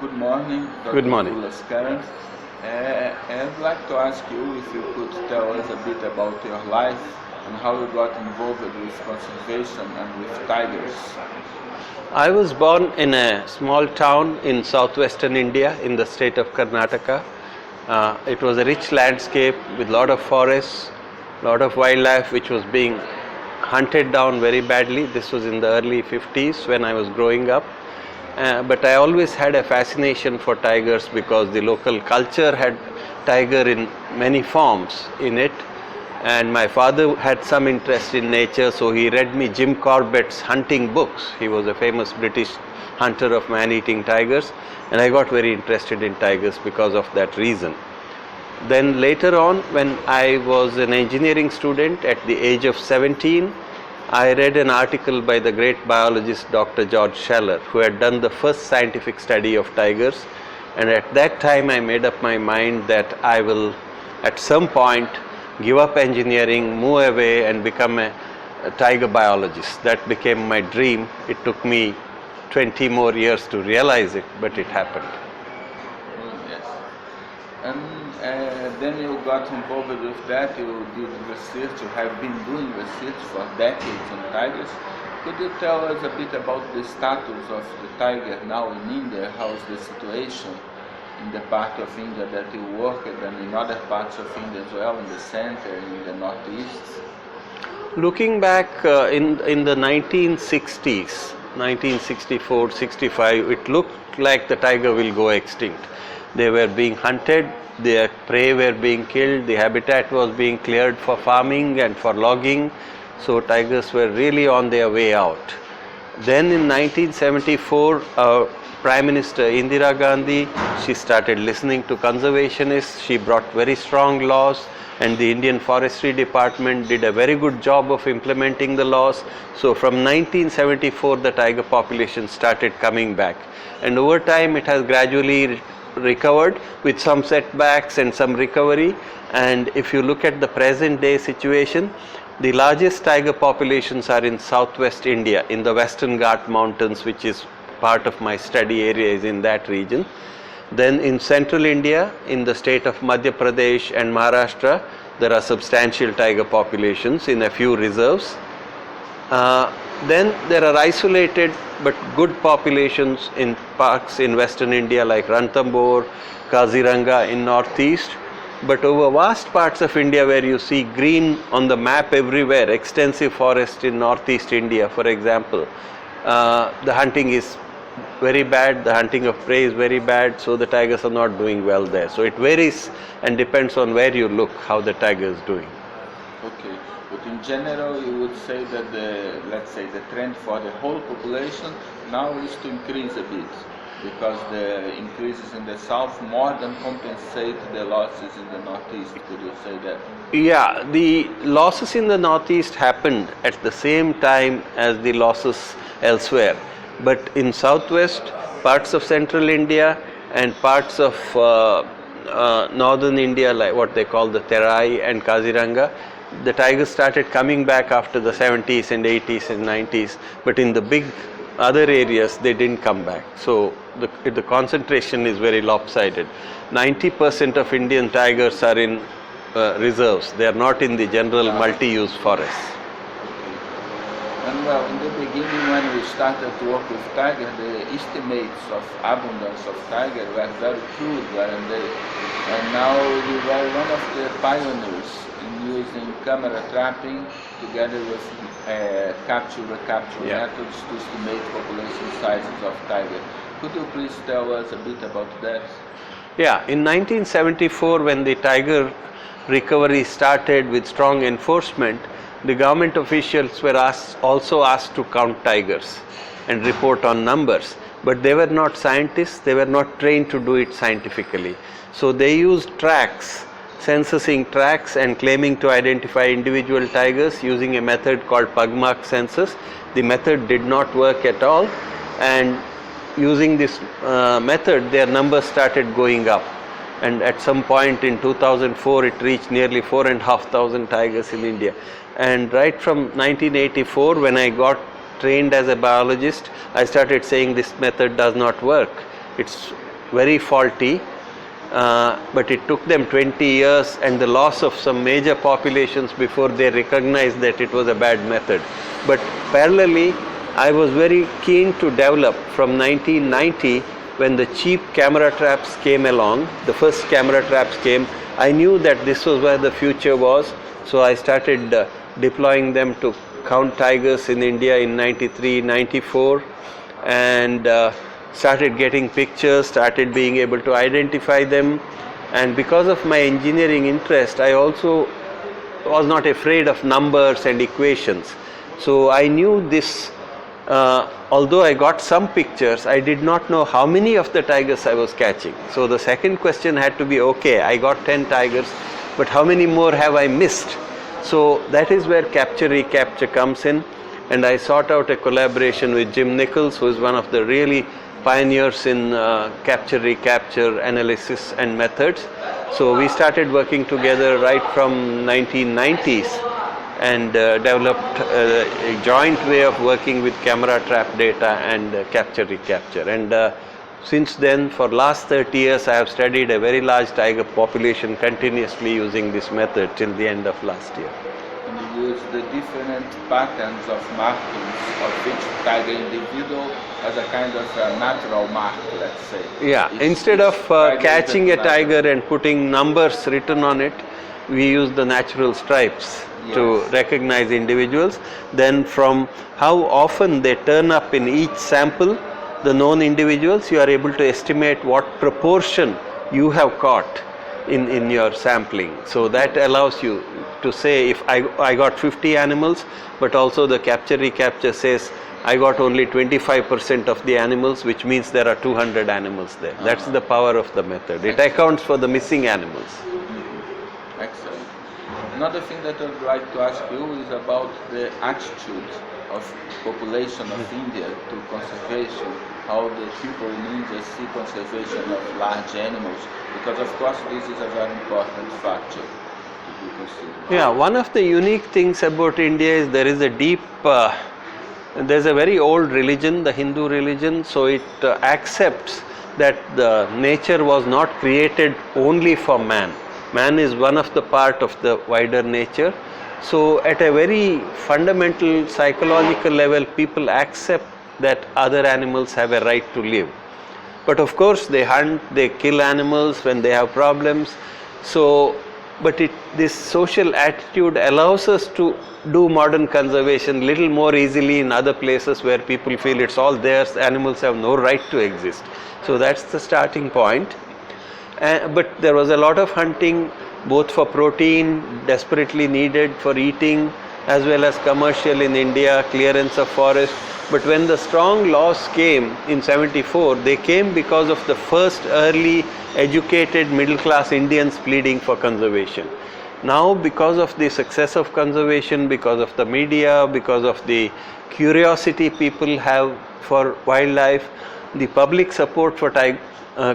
Good morning, Dr. Good morning. Ullas Karanth. I'd like to ask you if you could tell us a bit about your life and how you got involved with conservation and with tigers. I was born in a small town in southwestern India in the state of Karnataka. It was a rich landscape with a lot of forests, a lot of wildlife which was being hunted down very badly. This was in the early 50s when I was growing up. But I always had a fascination for tigers because the local culture had tiger in many forms in it, and my father had some interest in nature, so he read me Jim Corbett's hunting books. He was a famous British hunter of man-eating tigers, and I got very interested in tigers because of that reason. Then later on, when I was an engineering student at the age of 17, I read an article by the great biologist Dr. George Scheller, who had done the first scientific study of tigers, and at that time I made up my mind that I will at some point give up engineering, move away and become a tiger biologist. That became my dream. It took me 20 more years to realize it, but it happened. Yes. And then you got involved with that, you did research, you have been doing research for decades on tigers. Could you tell us a bit about the status of the tiger now in India? How is the situation in the part of India that you work and in other parts of India as well, in the center, in the northeast? Looking back in the 1960s, 1964, 65, it looked like the tiger will go extinct. They were being hunted, their prey were being killed, the habitat was being cleared for farming and for logging, so tigers were really on their way out. Then in 1974, Prime Minister Indira Gandhi, she started listening to conservationists, she brought very strong laws, and the Indian Forestry Department did a very good job of implementing the laws. So from 1974 the tiger population started coming back, and over time it has gradually recovered with some setbacks and some recovery. And if you look at the present day situation, the largest tiger populations are in southwest India, in the Western Ghat mountains, which is part of my study area, is in that region. Then in central India, in the state of Madhya Pradesh and Maharashtra, there are substantial tiger populations in a few reserves. Then there are isolated but good populations in parks in western India like Ranthambore, Kaziranga in northeast. But over vast parts of India where you see green on the map everywhere, extensive forest in northeast India for example, the hunting is very bad, the hunting of prey is very bad, so the tigers are not doing well there. So it varies and depends on where you look how the tiger is doing. Okay, but in general you would say that the trend for the whole population now is to increase a bit, because the increases in the south more than compensate the losses in the northeast. Could you say that? Yeah, the losses in the northeast happened at the same time as the losses elsewhere. But in southwest, parts of central India and parts of northern India, like what they call the Terai and Kaziranga, the tigers started coming back after the 70s and 80s and 90s, but in the big other areas they didn't come back. So the concentration is very lopsided. 90% of Indian tigers are in reserves. They are not in the general multi-use forests. And well, in the beginning when we started to work with tiger, the estimates of abundance of tiger were very crude, weren't they? And now you were one of the pioneers in using camera trapping together with capture-recapture methods to estimate population sizes of tiger. Could you please tell us a bit about that? Yeah, in 1974 when the tiger recovery started with strong enforcement, the government officials were also asked to count tigers and report on numbers, but they were not scientists, they were not trained to do it scientifically. So they used tracks, censusing tracks and claiming to identify individual tigers using a method called pugmark census. The method did not work at all, and using this method their numbers started going up. And at some point in 2004 it reached nearly 4,500 tigers in India. And right from 1984, when I got trained as a biologist, I started saying this method does not work. It's very faulty, but it took them 20 years and the loss of some major populations before they recognized that it was a bad method. But parallelly, I was very keen to develop from 1990, when the cheap camera traps came along, the first camera traps came, I knew that this was where the future was, so I started deploying them to count tigers in India in 93, 94, and started getting pictures, started being able to identify them. And because of my engineering interest, I also was not afraid of numbers and equations. So I knew this, although I got some pictures, I did not know how many of the tigers I was catching. So the second question had to be, okay, I got 10 tigers, but how many more have I missed? So that is where capture recapture comes in, and I sought out a collaboration with Jim Nichols, who is one of the really pioneers in capture recapture analysis and methods. So we started working together right from 1990s and developed a joint way of working with camera trap data and capture recapture. And since then, for last 30 years, I have studied a very large tiger population continuously using this method till the end of last year. And you use the different patterns of markings of each tiger individual as a kind of a natural mark, let's say. Yeah, instead of catching a tiger and putting numbers written on it, we use the natural stripes to recognize individuals. Then from how often they turn up in each sample, the known individuals, you are able to estimate what proportion you have caught in your sampling. So that allows you to say, if I got 50 animals, but also the capture recapture says I got only 25% of the animals, which means there are 200 animals there. That's the power of the method. It accounts for the missing animals. Excellent. Another thing that I would like to ask you is about the attitude of population of India to conservation, how the people in India see conservation of large animals, because of course this is a very important factor to be considered. Yeah, one of the unique things about India is there is a deep, there's a very old religion, the Hindu religion, so it accepts that the nature was not created only for man. Man is one of the part of the wider nature. So at a very fundamental psychological level, people accept that other animals have a right to live. But of course they hunt, they kill animals when they have problems. So, but this social attitude allows us to do modern conservation little more easily in other places where people feel it's all theirs, animals have no right to exist. So that's the starting point. But there was a lot of hunting, both for protein, desperately needed for eating, as well as commercial in India, clearance of forest. But when the strong laws came in 74, they came because of the first early educated middle class Indians pleading for conservation. Now, because of the success of conservation, because of the media, because of the curiosity people have for wildlife, the public support for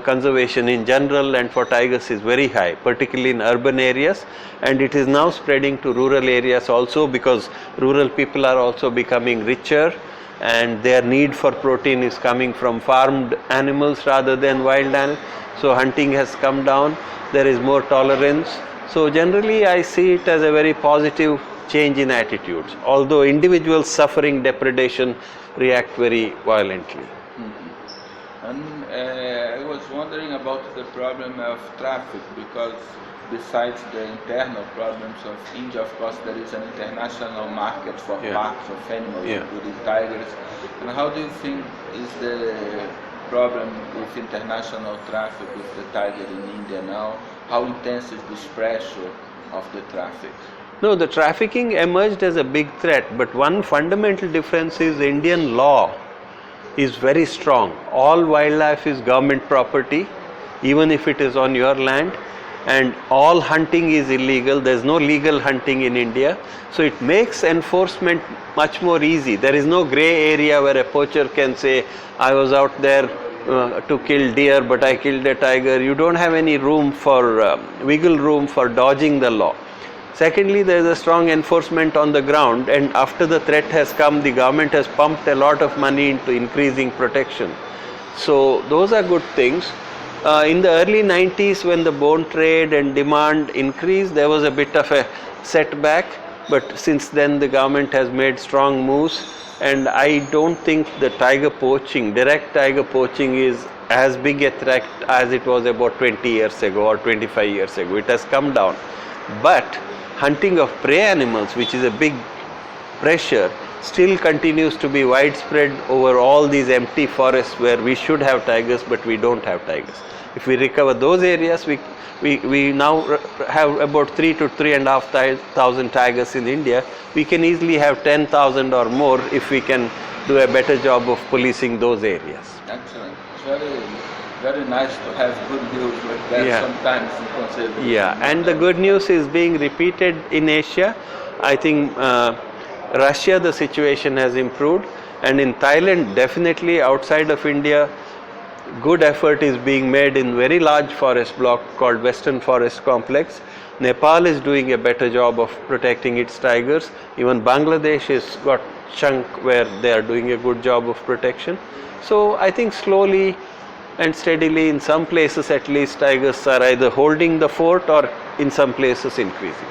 conservation in general and for tigers is very high, particularly in urban areas, and it is now spreading to rural areas also, because rural people are also becoming richer and their need for protein is coming from farmed animals rather than wild animals. So hunting has come down, there is more tolerance. So generally I see it as a very positive change in attitudes, although individuals suffering depredation react very violently. And I was wondering about the problem of traffic, because besides the internal problems of India, of course, there is an international market for parts of animals, including tigers. And how do you think is the problem with international traffic with the tiger in India now? How intense is this pressure of the traffic? No, the trafficking emerged as a big threat, but one fundamental difference is the Indian law is very strong. All wildlife is government property, even if it is on your land, and all hunting is illegal. There is no legal hunting in India, so it makes enforcement much more easy. There is no grey area where a poacher can say, I was out there to kill deer, but I killed a tiger. You don't have any room for wiggle room for dodging the law. Secondly, there is a strong enforcement on the ground, and after the threat has come, the government has pumped a lot of money into increasing protection. So those are good things. In the early 90s, when the bone trade and demand increased, there was a bit of a setback, but since then the government has made strong moves, and I don't think the tiger poaching, direct tiger poaching, is as big a threat as it was about 20 years ago or 25 years ago. It has come down. But hunting of prey animals, which is a big pressure, still continues to be widespread over all these empty forests where we should have tigers, but we don't have tigers. If we recover those areas, we now have about 3 to 3,500 tigers in India. We can easily have 10,000 or more if we can do a better job of policing those areas. Excellent. It's very, very nice to have good news like that sometimes in conservation. Yeah, and the good news is being repeated in Asia. I think Russia, the situation has improved, and in Thailand, definitely outside of India, good effort is being made in very large forest block called Western Forest Complex. Nepal is doing a better job of protecting its tigers. Even Bangladesh has got chunk where they are doing a good job of protection. So I think slowly and steadily, in some places at least, tigers are either holding the fort or in some places increasing.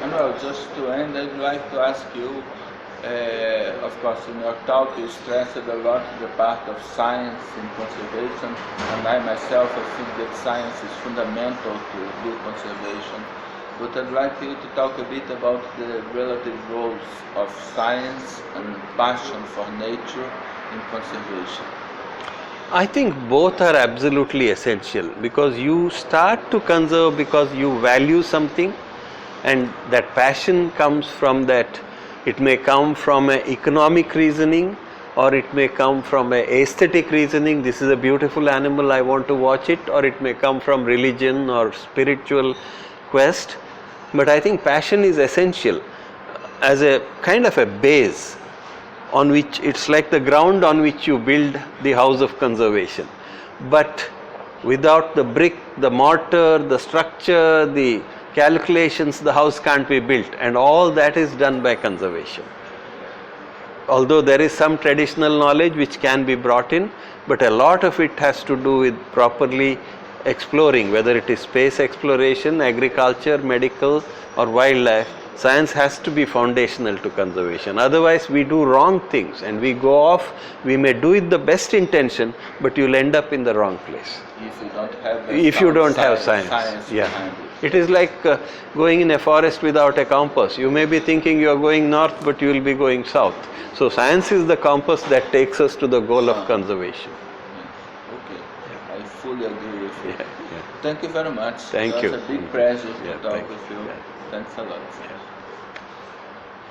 And well, just to end, I'd like to ask you, of course, in your talk you stressed a lot the part of science in conservation, and I myself I think that science is fundamental to good conservation. But I'd like you to talk a bit about the relative roles of science and passion for nature in conservation. I think both are absolutely essential, because you start to conserve because you value something, and that passion comes from that. It may come from an economic reasoning, or it may come from an aesthetic reasoning. This is a beautiful animal, I want to watch it. Or it may come from religion or spiritual quest. But I think passion is essential as a kind of a base on which, it's like the ground on which you build the house of conservation. But without the brick, the mortar, the structure, the calculations, the house can't be built, and all that is done by conservation. Although there is some traditional knowledge which can be brought in, but a lot of it has to do with properly exploring, whether it is space exploration, agriculture, medical, or wildlife. Science has to be foundational to conservation. Otherwise we do wrong things and we go off. We may do it the best intention, but you'll end up in the wrong place if you don't have science. Yeah. It is like going in a forest without a compass. You may be thinking you are going north, but you will be going south. So science is the compass that takes us to the goal of conservation. Okay, I fully agree with you. Yeah. Thank you very much. Thank you. It was a big pleasure to talk thank with you. you. Thanks a lot.